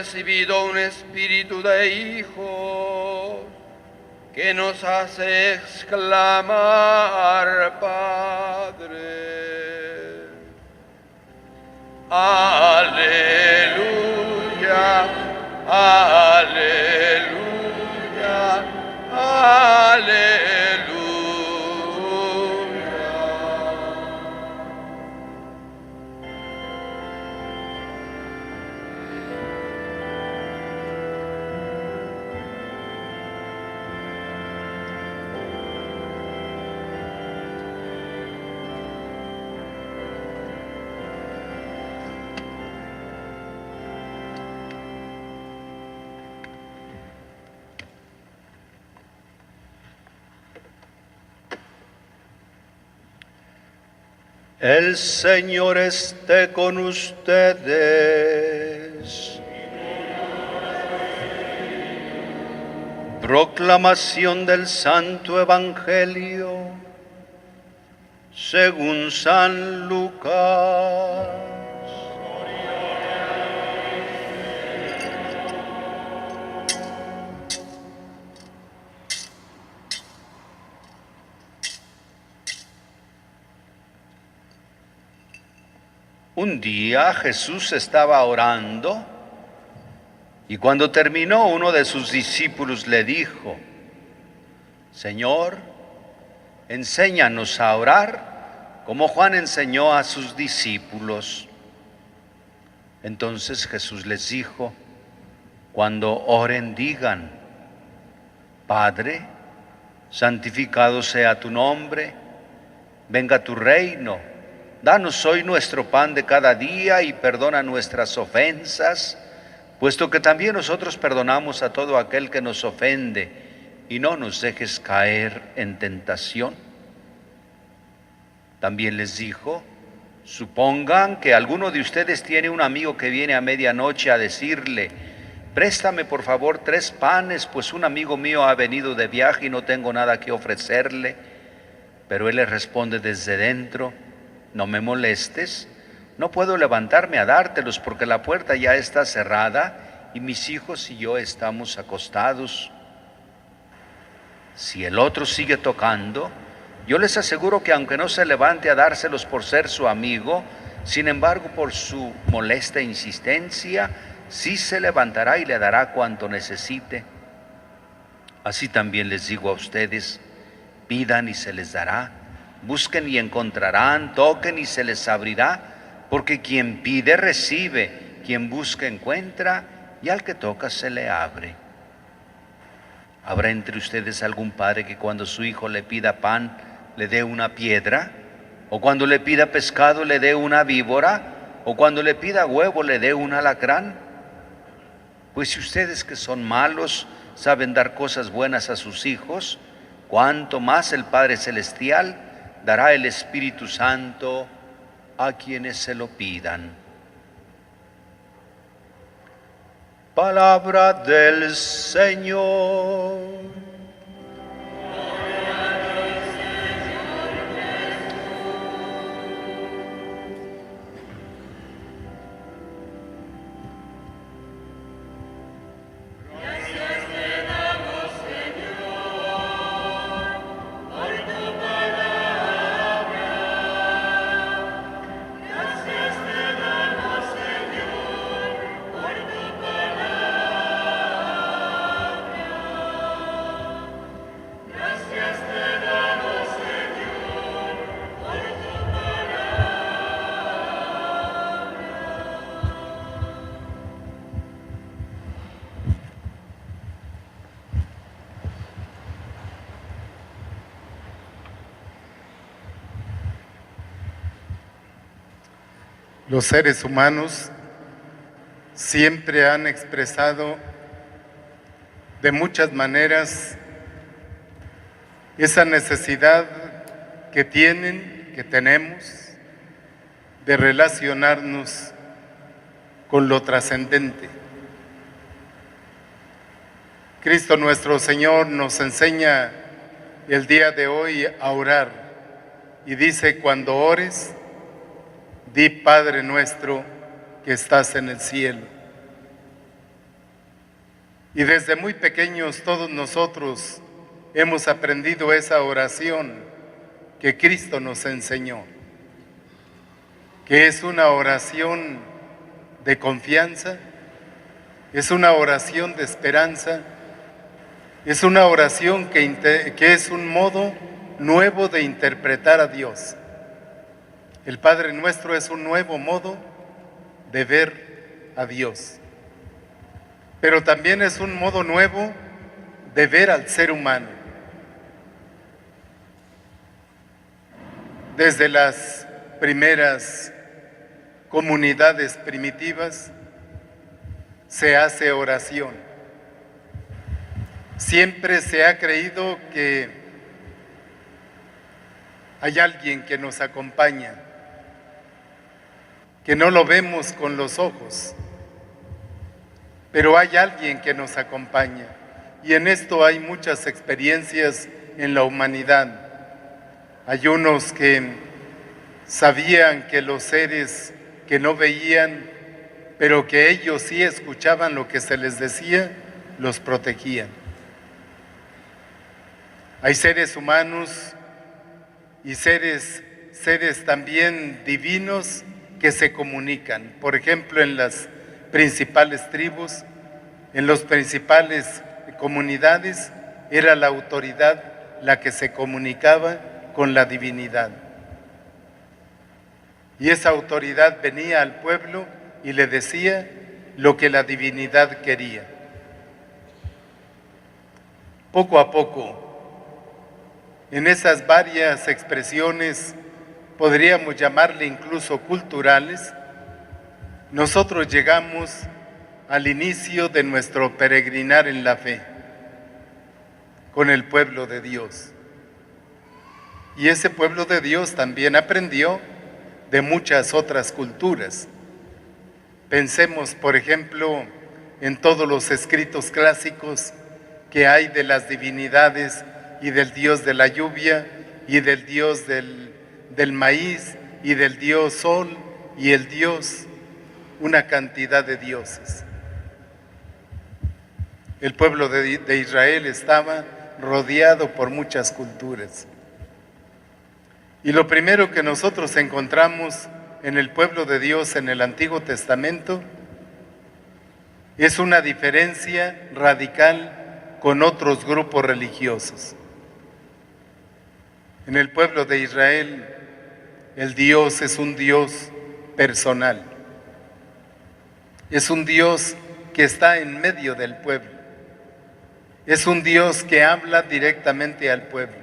recibido un espíritu de hijos que nos hace exclamar, Padre. Aleluya, aleluya, aleluya. El Señor esté con ustedes. Proclamación del Santo Evangelio según San Lucas. Un día Jesús estaba orando y cuando terminó uno de sus discípulos le dijo: Señor, enséñanos a orar como Juan enseñó a sus discípulos. Entonces Jesús les dijo: cuando oren digan: Padre, santificado sea tu nombre, venga tu reino. Danos hoy nuestro pan de cada día y perdona nuestras ofensas, puesto que también nosotros perdonamos a todo aquel que nos ofende, y no nos dejes caer en tentación. También les dijo: supongan que alguno de ustedes tiene un amigo que viene a medianoche a decirle: préstame por favor 3 panes, pues un amigo mío ha venido de viaje y no tengo nada que ofrecerle. Pero él le responde desde dentro: no me molestes, no puedo levantarme a dártelos porque la puerta ya está cerrada y mis hijos y yo estamos acostados. Si el otro sigue tocando, yo les aseguro que aunque no se levante a dárselos por ser su amigo, sin embargo por su molesta insistencia, sí se levantará y le dará cuanto necesite. Así también les digo a ustedes: pidan y se les dará. Busquen y encontrarán, toquen y se les abrirá, porque quien pide recibe, quien busca encuentra, y al que toca se le abre. ¿Habrá entre ustedes algún padre que cuando su hijo le pida pan le dé una piedra? ¿O cuando le pida pescado le dé una víbora? ¿O cuando le pida huevo le dé un alacrán? Pues si ustedes que son malos saben dar cosas buenas a sus hijos, cuánto más el Padre Celestial dará el Espíritu Santo a quienes se lo pidan. Palabra del Señor. Los seres humanos siempre han expresado de muchas maneras esa necesidad que tenemos de relacionarnos con lo trascendente. Cristo nuestro Señor nos enseña el día de hoy a orar y dice: cuando ores, di Padre nuestro que estás en el cielo. Y desde muy pequeños todos nosotros hemos aprendido esa oración que Cristo nos enseñó, que es una oración de confianza, es una oración de esperanza, es una oración que es un modo nuevo de interpretar a Dios. El Padre Nuestro es un nuevo modo de ver a Dios, pero también es un modo nuevo de ver al ser humano. Desde las primeras comunidades primitivas se hace oración. Siempre se ha creído que hay alguien que nos acompaña, que no lo vemos con los ojos, pero hay alguien que nos acompaña. Y en esto hay muchas experiencias en la humanidad. Hay unos que sabían que los seres que no veían, pero que ellos sí escuchaban lo que se les decía, los protegían. Hay seres humanos y seres también divinos que se comunican. Por ejemplo, en las principales tribus, en las principales comunidades, era la autoridad la que se comunicaba con la divinidad. Y esa autoridad venía al pueblo y le decía lo que la divinidad quería. Poco a poco, en esas varias expresiones, podríamos llamarle incluso culturales, nosotros llegamos al inicio de nuestro peregrinar en la fe con el pueblo de Dios. Y ese pueblo de Dios también aprendió de muchas otras culturas. Pensemos, por ejemplo, en todos los escritos clásicos que hay de las divinidades y del dios de la lluvia y del dios del maíz y del dios sol y el dios, una cantidad de dioses. El pueblo de Israel estaba rodeado por muchas culturas. Y lo primero que nosotros encontramos en el pueblo de Dios en el Antiguo Testamento es una diferencia radical con otros grupos religiosos. En el pueblo de Israel, el Dios es un Dios personal. Es un Dios que está en medio del pueblo. Es un Dios que habla directamente al pueblo.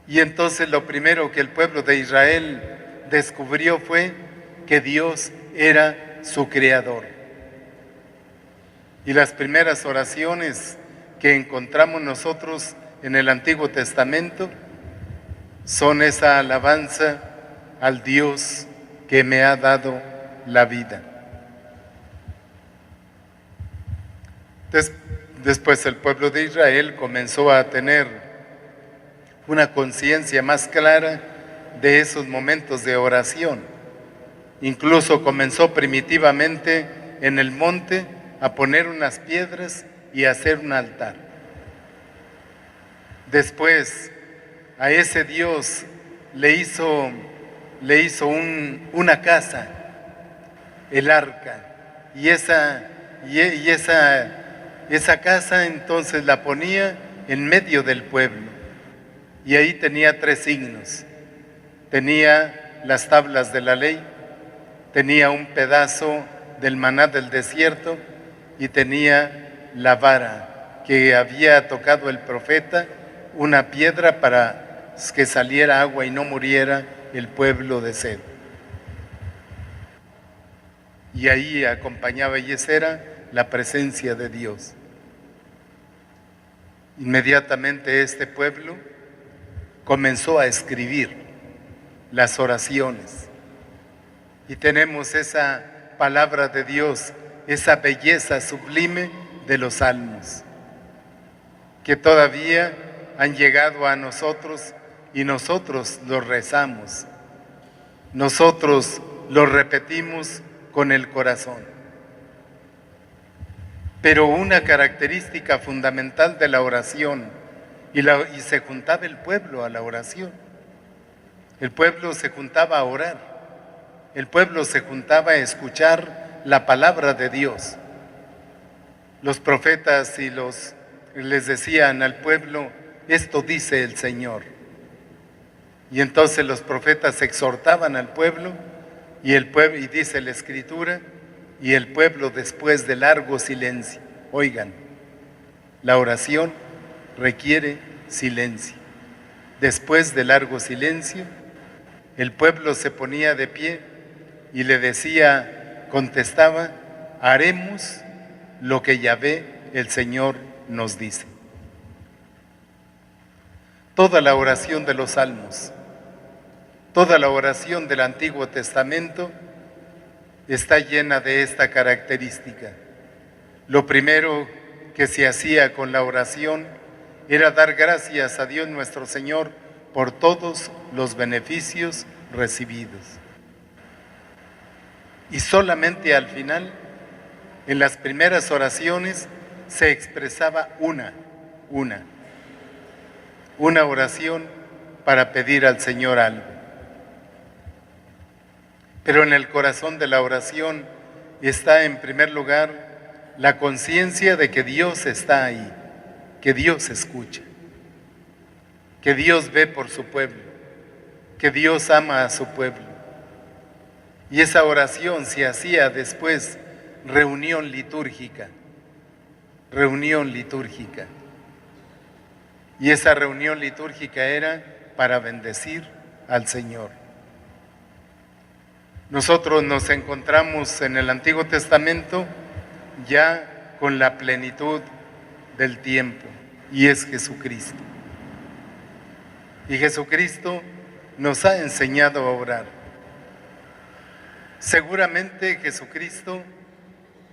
Y entonces lo primero que el pueblo de Israel descubrió fue que Dios era su creador. Y las primeras oraciones que encontramos nosotros en el Antiguo Testamento son esa alabanza al Dios que me ha dado la vida. Después el pueblo de Israel comenzó a tener una conciencia más clara de esos momentos de oración. Incluso comenzó primitivamente en el monte a poner unas piedras y a hacer un altar. Después a ese Dios le hizo una casa, el arca, y esa casa entonces la ponía en medio del pueblo. Y ahí tenía 3 signos. Tenía las tablas de la ley, tenía un pedazo del maná del desierto y tenía la vara que había tocado el profeta, una piedra para que saliera agua y no muriera el pueblo de sed. Y ahí acompañaba, y esa era la presencia de Dios. Inmediatamente este pueblo comenzó a escribir las oraciones. Y tenemos esa palabra de Dios, esa belleza sublime de los salmos, que todavía han llegado a nosotros y nosotros los rezamos. Nosotros los repetimos con el corazón. Pero una característica fundamental de la oración, y se juntaba el pueblo a la oración. El pueblo se juntaba a orar. El pueblo se juntaba a escuchar la palabra de Dios. Los profetas les decían al pueblo, esto dice el Señor. Y entonces los profetas exhortaban al pueblo, y dice la Escritura, y el pueblo después de largo silencio. Oigan, la oración requiere silencio. Después de largo silencio, el pueblo se ponía de pie y le decía, contestaba, haremos lo que Yahvé, el Señor, nos dice. Toda la oración de los Salmos, toda la oración del Antiguo Testamento está llena de esta característica. Lo primero que se hacía con la oración era dar gracias a Dios nuestro Señor por todos los beneficios recibidos. Y solamente al final, en las primeras oraciones, se expresaba una oración para pedir al Señor algo. Pero en el corazón de la oración está en primer lugar la conciencia de que Dios está ahí, que Dios escucha, que Dios ve por su pueblo, que Dios ama a su pueblo. Y esa oración se hacía después reunión litúrgica. Y esa reunión litúrgica era para bendecir al Señor. Nosotros nos encontramos en el Antiguo Testamento ya con la plenitud del tiempo, y es Jesucristo. Y Jesucristo nos ha enseñado a orar. Seguramente Jesucristo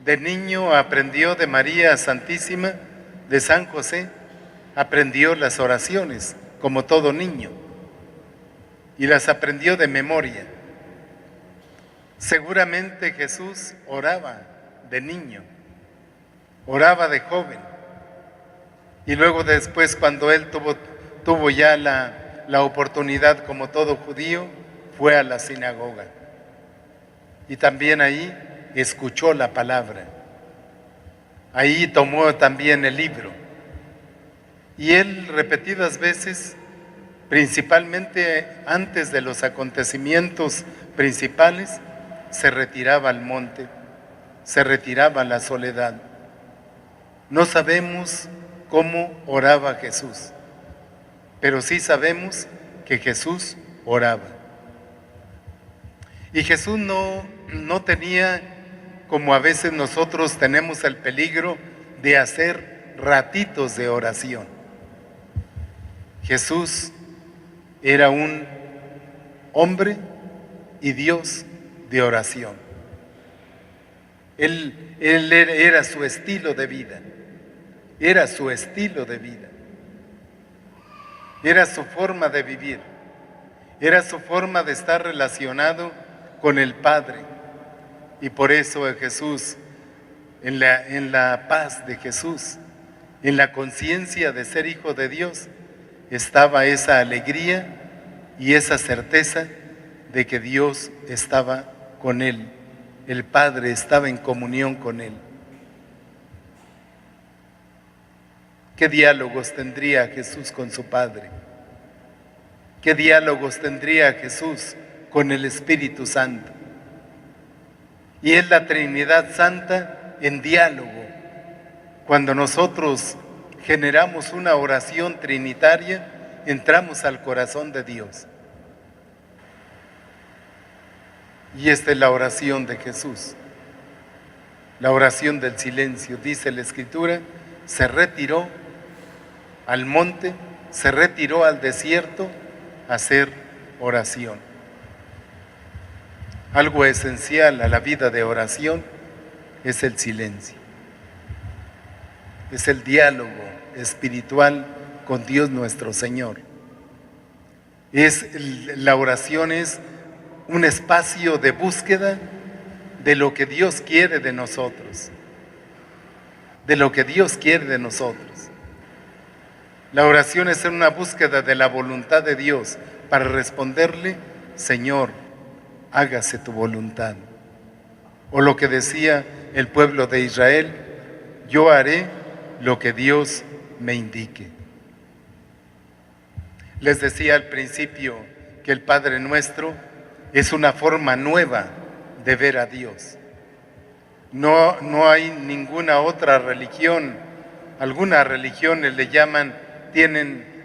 de niño aprendió de María Santísima, de San José, aprendió las oraciones como todo niño y las aprendió de memoria. Seguramente Jesús oraba de niño, oraba de joven, y luego después, cuando él tuvo ya la oportunidad como todo judío, fue a la sinagoga y también ahí escuchó la palabra, ahí tomó también el libro, y él repetidas veces, principalmente antes de los acontecimientos principales, se retiraba al monte, se retiraba a la soledad. No sabemos cómo oraba Jesús, pero sí sabemos que Jesús oraba. Y Jesús no tenía, como a veces nosotros tenemos el peligro de hacer ratitos de oración. Jesús era un hombre y Dios de oración. Él era su estilo de vida, era su estilo de vida, era su forma de vivir, era su forma de estar relacionado con el Padre. Y por eso Jesús, en la paz de Jesús, en la conciencia de ser hijo de Dios, estaba esa alegría y esa certeza de que Dios estaba con él, el Padre estaba en comunión con él. ¿Qué diálogos tendría Jesús con su Padre? ¿Qué diálogos tendría Jesús con el Espíritu Santo? Y es la Trinidad Santa en diálogo. Cuando nosotros generamos una oración trinitaria, entramos al corazón de Dios. Y esta es la oración de Jesús, la oración del silencio. Dice la Escritura, se retiró al monte, se retiró al desierto a hacer oración. Algo esencial a la vida de oración es el silencio, es el diálogo espiritual con Dios nuestro Señor. La oración es un espacio de búsqueda de lo que Dios quiere de nosotros. de lo que Dios quiere de nosotros. La oración es una búsqueda de la voluntad de Dios para responderle: Señor, hágase tu voluntad. O lo que decía el pueblo de Israel: yo haré lo que Dios me indique. Les decía al principio que el Padre Nuestro es una forma nueva de ver a Dios. No hay ninguna otra religión. Algunas religiones le llaman,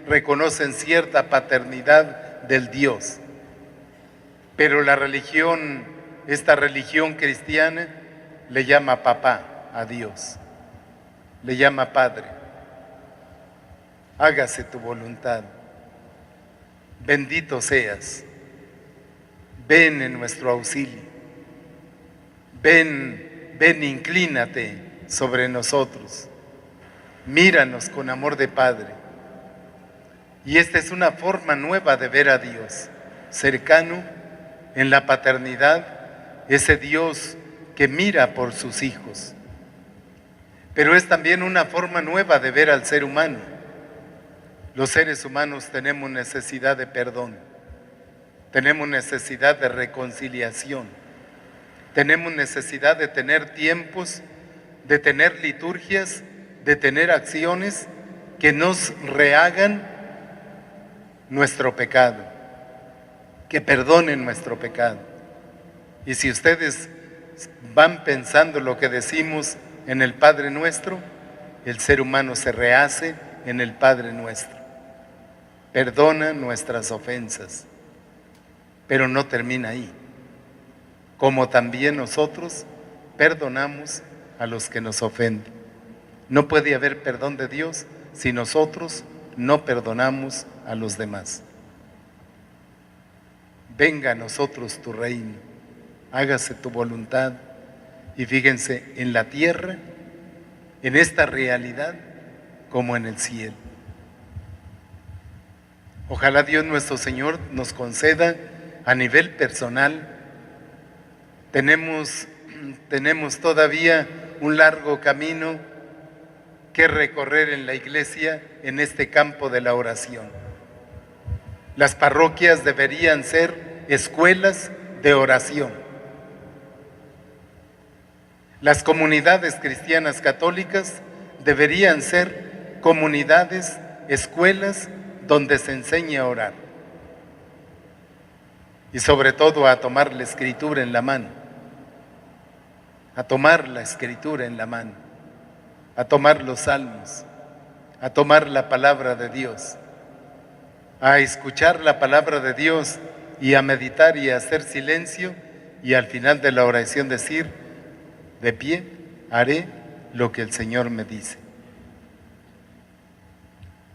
reconocen cierta paternidad del Dios. Pero esta religión cristiana le llama papá a Dios, le llama Padre. Hágase tu voluntad. Bendito seas. Ven en nuestro auxilio. Ven, inclínate sobre nosotros. Míranos con amor de Padre. Y esta es una forma nueva de ver a Dios, cercano en la paternidad, ese Dios que mira por sus hijos. Pero es también una forma nueva de ver al ser humano. Los seres humanos tenemos necesidad de perdón, tenemos necesidad de reconciliación, tenemos necesidad de tener tiempos, de tener liturgias, de tener acciones que nos rehagan nuestro pecado, que perdonen nuestro pecado. Y si ustedes van pensando lo que decimos en el Padre Nuestro, el ser humano se rehace en el Padre Nuestro. Perdona nuestras ofensas, pero no termina ahí. Como también nosotros perdonamos a los que nos ofenden. No puede haber perdón de Dios si nosotros no perdonamos a los demás. Venga a nosotros tu reino, hágase tu voluntad. Y fíjense, en la tierra, en esta realidad, como en el cielo. Ojalá Dios nuestro Señor nos conceda a nivel personal. Tenemos todavía un largo camino que recorrer en la iglesia en este campo de la oración. Las parroquias deberían ser escuelas de oración. Las comunidades cristianas católicas deberían ser comunidades, escuelas donde se enseña a orar. Y sobre todo a tomar la Escritura en la mano. A tomar la Escritura en la mano. A tomar los salmos. A tomar la palabra de Dios. A escuchar la palabra de Dios y a meditar y a hacer silencio. Y al final de la oración decir: de pie haré lo que el Señor me dice.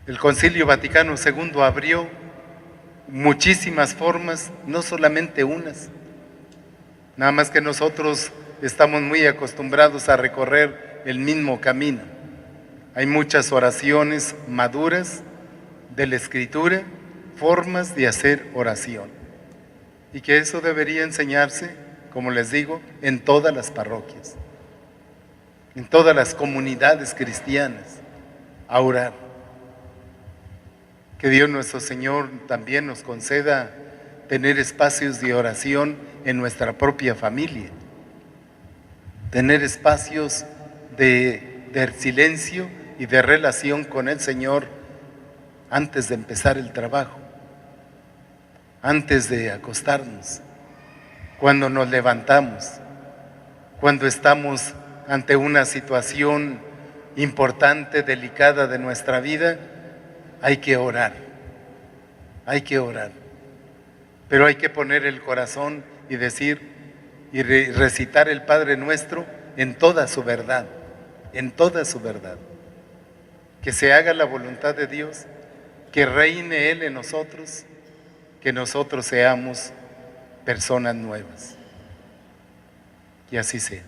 El Concilio Vaticano II abrió muchísimas formas, no solamente unas. Nada más que nosotros estamos muy acostumbrados a recorrer el mismo camino. Hay muchas oraciones maduras de la Escritura, formas de hacer oración. Y que eso debería enseñarse, como les digo, en todas las parroquias, en todas las comunidades cristianas, a orar. Que Dios nuestro Señor también nos conceda tener espacios de oración en nuestra propia familia, tener espacios de silencio y de relación con el Señor antes de empezar el trabajo, antes de acostarnos, cuando nos levantamos, cuando estamos ante una situación importante, delicada de nuestra vida. Hay que orar, pero hay que poner el corazón y decir y recitar el Padre Nuestro en toda su verdad, que se haga la voluntad de Dios, que reine Él en nosotros, que nosotros seamos personas nuevas, que así sea.